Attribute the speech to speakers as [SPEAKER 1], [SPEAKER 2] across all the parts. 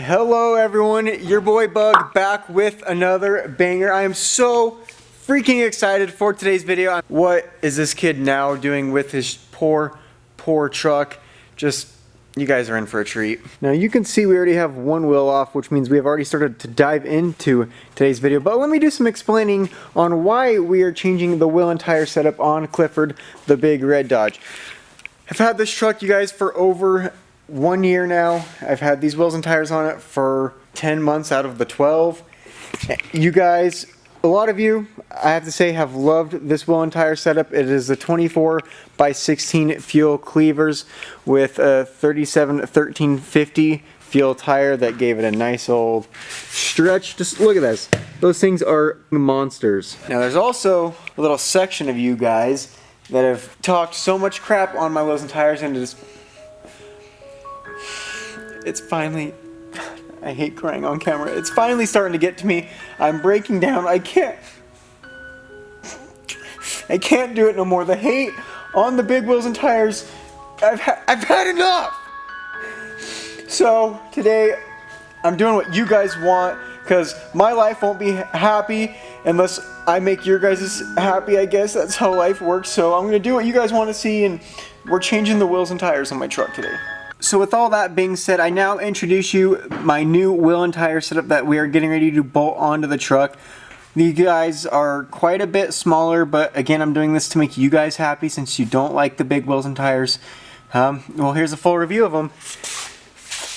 [SPEAKER 1] Hello everyone, your boy Bug back with another banger. I am so freaking excited for today's video. What is this kid now doing with his poor truck? You guys are in for a treat. Now you can see we already have one wheel off, which means we have already started to dive into today's video. But let me do some explaining on why we are changing the wheel and tire setup on Clifford, the big red Dodge. I've had this truck, you guys, for over 1 year now. I've had these wheels and tires on it for 10 months out of the 12. You guys, a lot of you, I have to say, have loved this wheel and tire setup. It is the 24x16 fuel cleavers with a 37-1350 fuel tire that gave it a nice old stretch. Just look at this. Those things are monsters. Now there's also a little section of you guys that have talked so much crap on my wheels and tires, and it's finally, I hate crying on camera, it's finally starting to get to me. I'm breaking down. I can't do it no more. The hate on the big wheels and tires, I've had enough. So today I'm doing what you guys want, because my life won't be happy unless I make your guys happy. I guess that's how life works. So I'm gonna do what you guys want to see, and we're changing the wheels and tires on my truck today. So with all that being said, I now introduce you my new wheel and tire setup that we are getting ready to bolt onto the truck. These guys are quite a bit smaller, but again, I'm doing this to make you guys happy since you don't like the big wheels and tires. Well, here's a full review of them.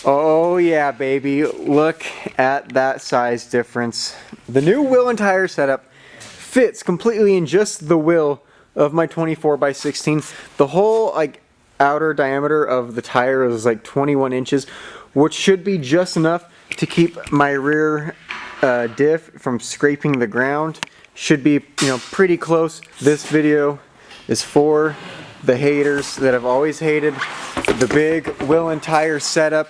[SPEAKER 1] Oh yeah, baby, look at that size difference. The new wheel and tire setup fits completely in just the wheel of my 24x16. The whole outer diameter of the tire is like 21 inches, which should be just enough to keep my rear diff from scraping the ground. Should be, pretty close. This video is for the haters that have always hated the big wheel and tire setup.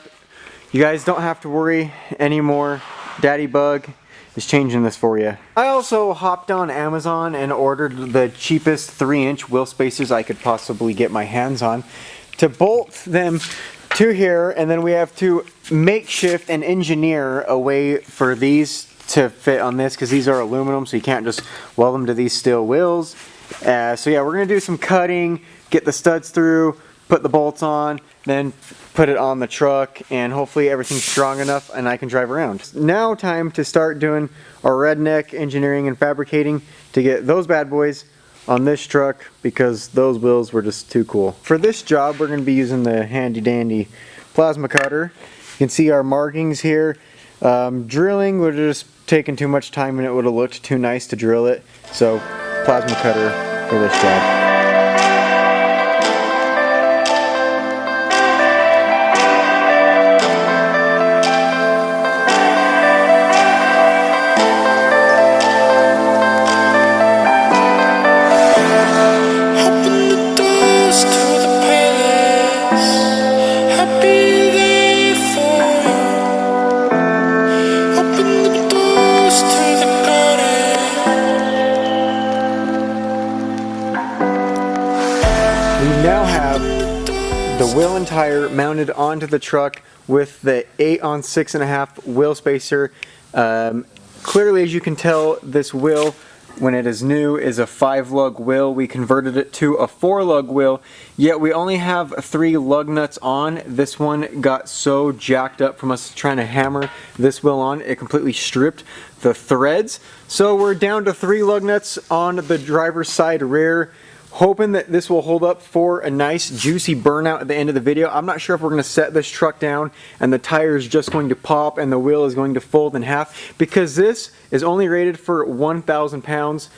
[SPEAKER 1] You guys don't have to worry anymore. Daddy Bug is changing this for you. I also hopped on Amazon and ordered the cheapest 3-inch wheel spacers I could possibly get my hands on to bolt them to here, and then we have to makeshift and engineer a way for these to fit on this, because these are aluminum, so you can't just weld them to these steel wheels. So yeah, we're gonna do some cutting, get the studs through, put the bolts on, then put it on the truck, and hopefully everything's strong enough and I can drive around. Now time to start doing our redneck engineering and fabricating to get those bad boys on this truck, because those wheels were just too cool. For this job, we're going to be using the handy dandy plasma cutter. You can see our markings here. Drilling would have just taken too much time and it would have looked too nice to drill it. So plasma cutter for this job. Now have the wheel and tire mounted onto the truck with the 8-on-6.5 wheel spacer. Clearly, as you can tell, this wheel, when it is new, is a 5-lug wheel. We converted it to a 4-lug wheel, yet we only have 3 lug nuts on. This one got so jacked up from us trying to hammer this wheel on, it completely stripped the threads. So we're down to 3 lug nuts on the driver's side rear, hoping that this will hold up for a nice juicy burnout at the end of the video. I'm not sure if we're going to set this truck down and the tire is just going to pop and the wheel is going to fold in half, because this is only rated for 1,000 pounds.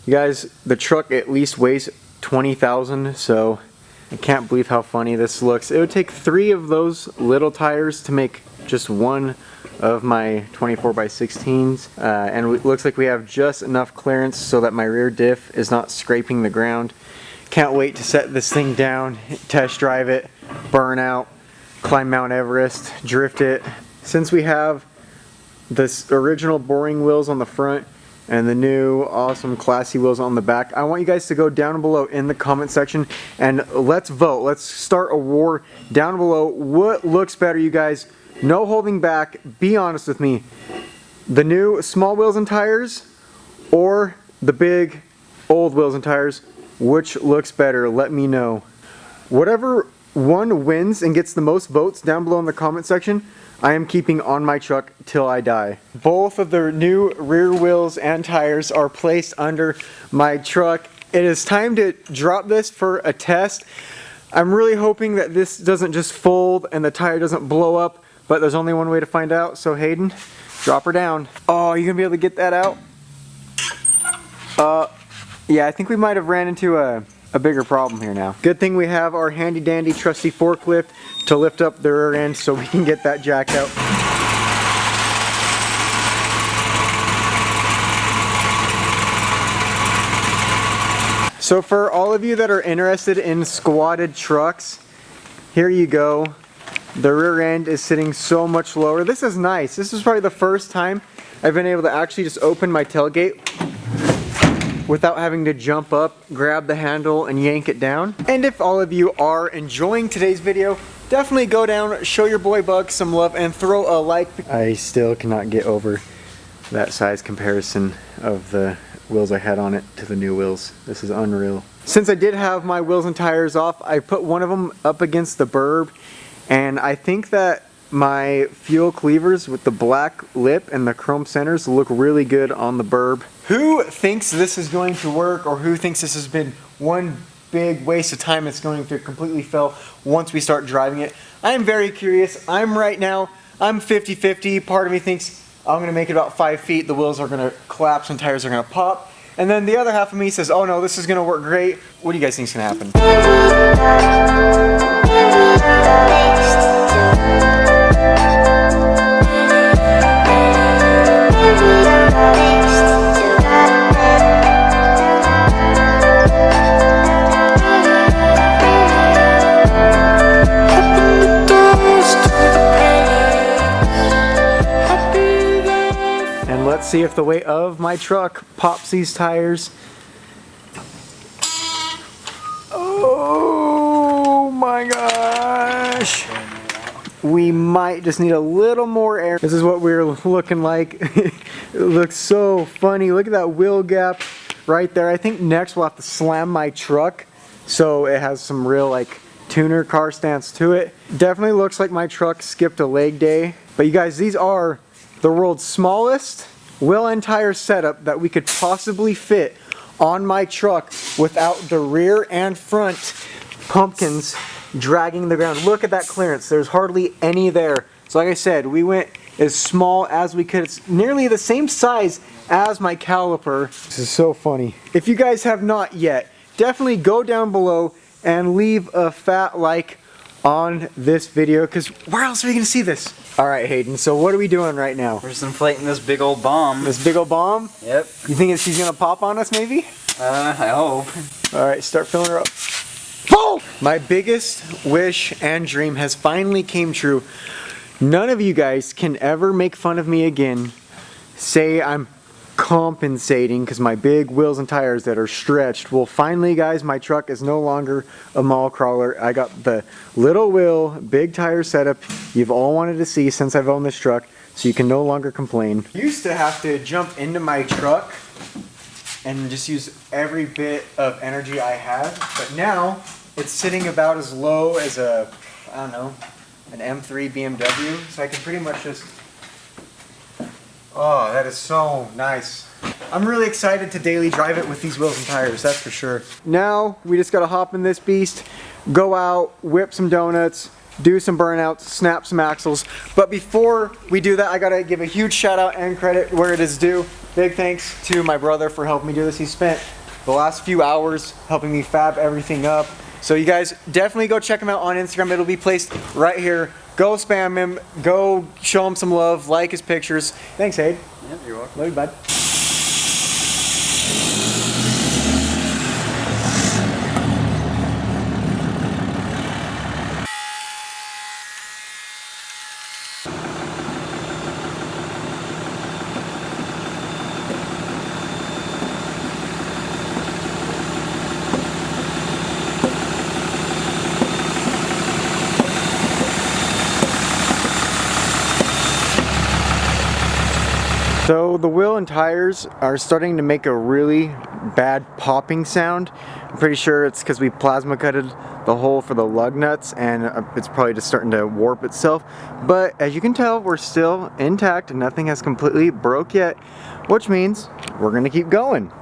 [SPEAKER 1] You guys, the truck at least weighs 20,000, so I can't believe how funny this looks. It would take 3 of those little tires to make just one of my 24x16s, and it looks like we have just enough clearance so that my rear diff is not scraping the ground. Can't wait to set this thing down, test drive it, burn out, climb Mount Everest, drift it. Since we have this original boring wheels on the front and the new awesome classy wheels on the back, I want you guys to go down below in the comment section and let's vote. Let's start a war down below. What looks better, you guys? no holding back, be honest with me. The new small wheels and tires or the big old wheels and tires, which looks better? Let me know. Whatever one wins and gets the most votes down below in the comment section, I am keeping on my truck till I die. Both of the new rear wheels and tires are placed under my truck. It is time to drop this for a test. I'm really hoping that this doesn't just fold and the tire doesn't blow up, but there's only one way to find out. So Hayden, drop her down. Oh, you gonna be able to get that out? Yeah, I think we might have ran into a bigger problem here now. Good thing we have our handy dandy trusty forklift to lift up the rear end so we can get that jack out. So for all of you that are interested in squatted trucks, here you go. The rear end is sitting so much lower. This is nice. This is probably the first time I've been able to actually just open my tailgate without having to jump up, grab the handle, and yank it down. And if all of you are enjoying today's video, definitely go down, show your boy Bug some love, and throw a like. I still cannot get over that size comparison of the wheels I had on it to the new wheels. This is unreal. Since I did have my wheels and tires off, I put one of them up against the burb, and I think that my fuel cleavers with the black lip and the chrome centers look really good on the burb. Who thinks this is going to work, or who thinks this has been one big waste of time that's going to completely fail once we start driving it? I am very curious. I'm 50-50. Part of me thinks I'm going to make it about 5 feet. The wheels are going to collapse and tires are going to pop. And then the other half of me says, oh no, this is going to work great. What do you guys think is going to happen? Let's see if the weight of my truck pops these tires. Oh my gosh. We might just need a little more air. This is what we're looking like. It looks so funny. Look at that wheel gap right there. I think next we'll have to slam my truck so it has some real like tuner car stance to it. Definitely looks like my truck skipped a leg day. But you guys, these are the world's smallest wheel and tire setup that we could possibly fit on my truck without the rear and front pumpkins dragging the ground. Look at that clearance. There's hardly any there. So like I said, we went as small as we could. It's nearly the same size as my caliper. This is so funny. If you guys have not yet, definitely go down below and leave a fat like on this video, because where else are we going to see this? Alright Hayden, so what are we doing right now?
[SPEAKER 2] We're just inflating this big old bomb.
[SPEAKER 1] This big old bomb?
[SPEAKER 2] Yep.
[SPEAKER 1] You think she's going to pop on us maybe?
[SPEAKER 2] I hope.
[SPEAKER 1] Alright, start filling her up. Oh! My biggest wish and dream has finally came true. None of you guys can ever make fun of me again. Say I'm compensating because my big wheels and tires that are stretched. Well, finally guys, my truck is no longer a mall crawler. I got the little wheel, big tire setup you've all wanted to see since I've owned this truck, so you can no longer complain. I used to have to jump into my truck and just use every bit of energy I had, but now it's sitting about as low as a, I don't know, an M3 BMW, so I can pretty much just, oh, that is so nice. I'm really excited to daily drive it with these wheels and tires, that's for sure. Now, we just gotta hop in this beast, go out, whip some donuts, do some burnouts, snap some axles. But before we do that, I gotta give a huge shout out and credit where it is due. Big thanks to my brother for helping me do this. He spent the last few hours helping me fab everything up. So you guys definitely go check him out on Instagram. It'll be placed right here. Go spam him, go show him some love, like his pictures. Thanks, Aid.
[SPEAKER 2] Yep, you're welcome.
[SPEAKER 1] Love you, bud. So the wheel and tires are starting to make a really bad popping sound. I'm pretty sure it's because we plasma cutted the hole for the lug nuts, and it's probably just starting to warp itself. But as you can tell, we're still intact. Nothing has completely broke yet, which means we're gonna keep going.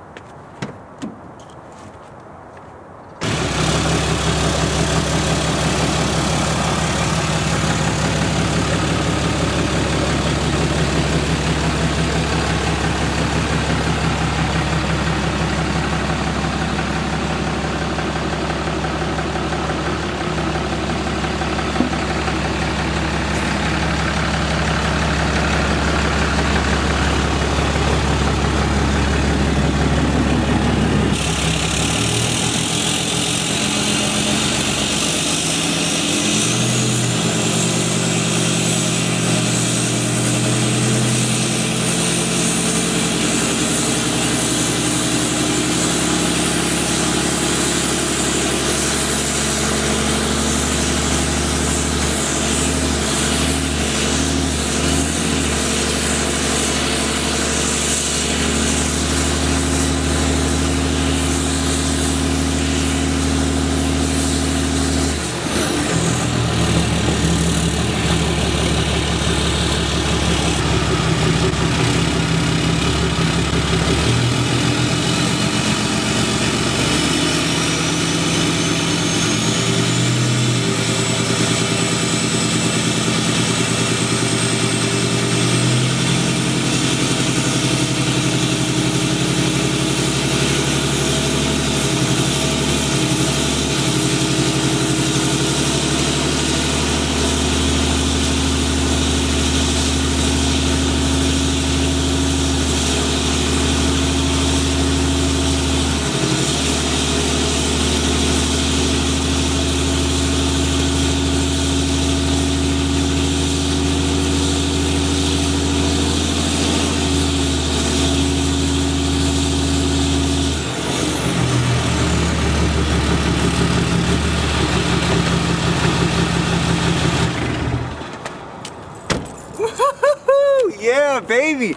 [SPEAKER 1] Yeah, baby!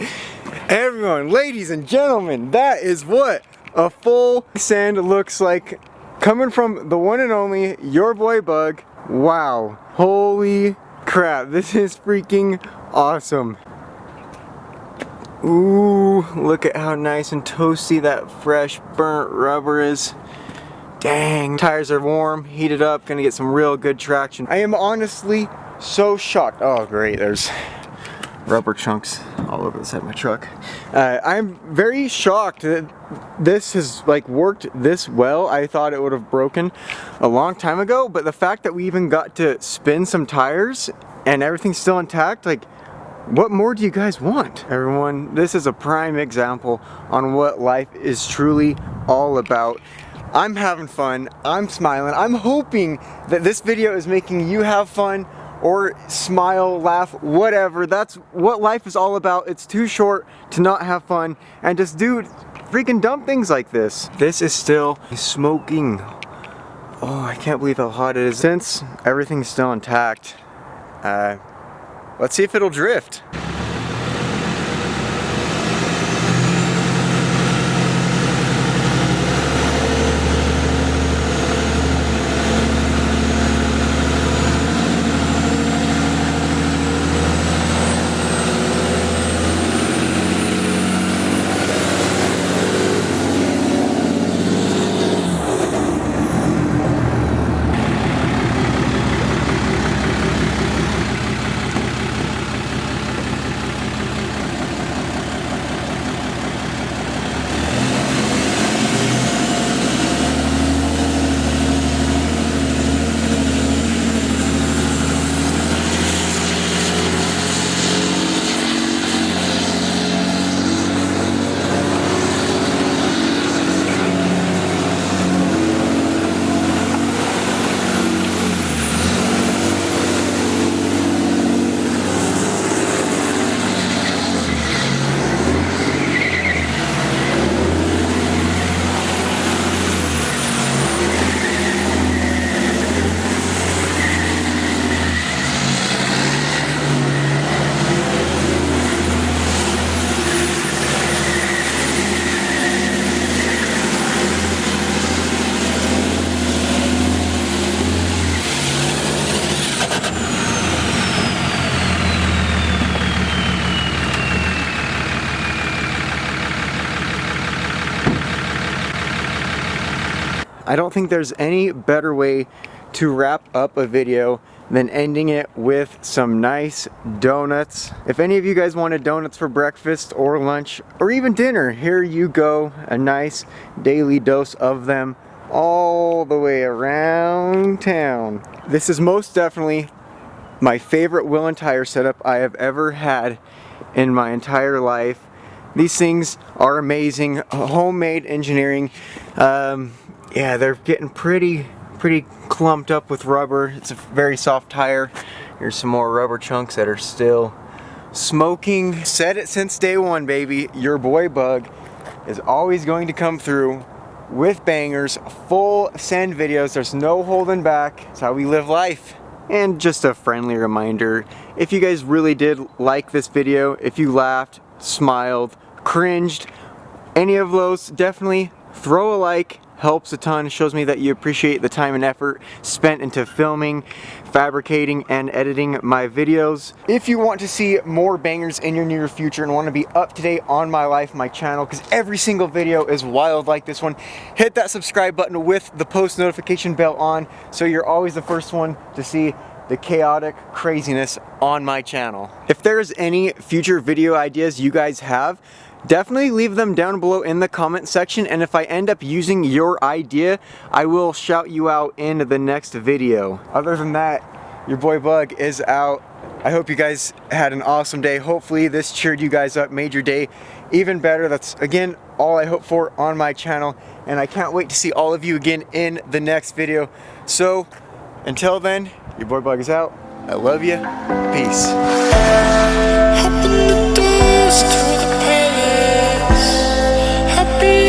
[SPEAKER 1] Everyone, ladies and gentlemen, that is what a full send looks like, coming from the one and only your boy Bug. Wow, holy crap, this is freaking awesome. Ooh, look at how nice and toasty that fresh burnt rubber is. Dang, tires are warm, heated up, gonna get some real good traction. I am honestly so shocked. Oh great, there's rubber chunks all over the side of my truck. I'm very shocked that this has like worked this well. I thought it would have broken a long time ago, but the fact that we even got to spin some tires and everything's still intact, like, what more do you guys want? Everyone, this is a prime example on what life is truly all about. I'm having fun, I'm smiling, I'm hoping that this video is making you have fun or smile, laugh, whatever. That's what life is all about. It's too short to not have fun and just do freaking dumb things like this. This is still smoking. Oh, I can't believe how hot it is. Since everything's still intact, let's see if it'll drift. I don't think there's any better way to wrap up a video than ending it with some nice donuts. If any of you guys wanted donuts for breakfast or lunch or even dinner, here you go, a nice daily dose of them all the way around town. This is most definitely my favorite wheel and tire setup I have ever had in my entire life. These things are amazing, homemade engineering. Yeah, they're getting pretty clumped up with rubber. It's a very soft tire. Here's some more rubber chunks that are still smoking. Said it since day one, baby. Your boy Bug is always going to come through with bangers, full send videos. There's no holding back. It's how we live life. And just a friendly reminder, if you guys really did like this video, if you laughed, smiled, cringed, any of those, definitely throw a like. Helps a ton, shows me that you appreciate the time and effort spent into filming, fabricating, and editing my videos. If you want to see more bangers in your near future and want to be up to date on my life, my channel, because every single video is wild like this one, hit that subscribe button with the post notification bell on so you're always the first one to see the chaotic craziness on my channel. If there's any future video ideas you guys have, definitely leave them down below in the comment section, and if I end up using your idea, I will shout you out in the next video. Other than that, your boy Bug is out. I hope you guys had an awesome day. Hopefully this cheered you guys up, made your day even better. That's, again, all I hope for on my channel, and I can't wait to see all of you again in the next video. So, until then, your boy Bug is out. I love you. Peace.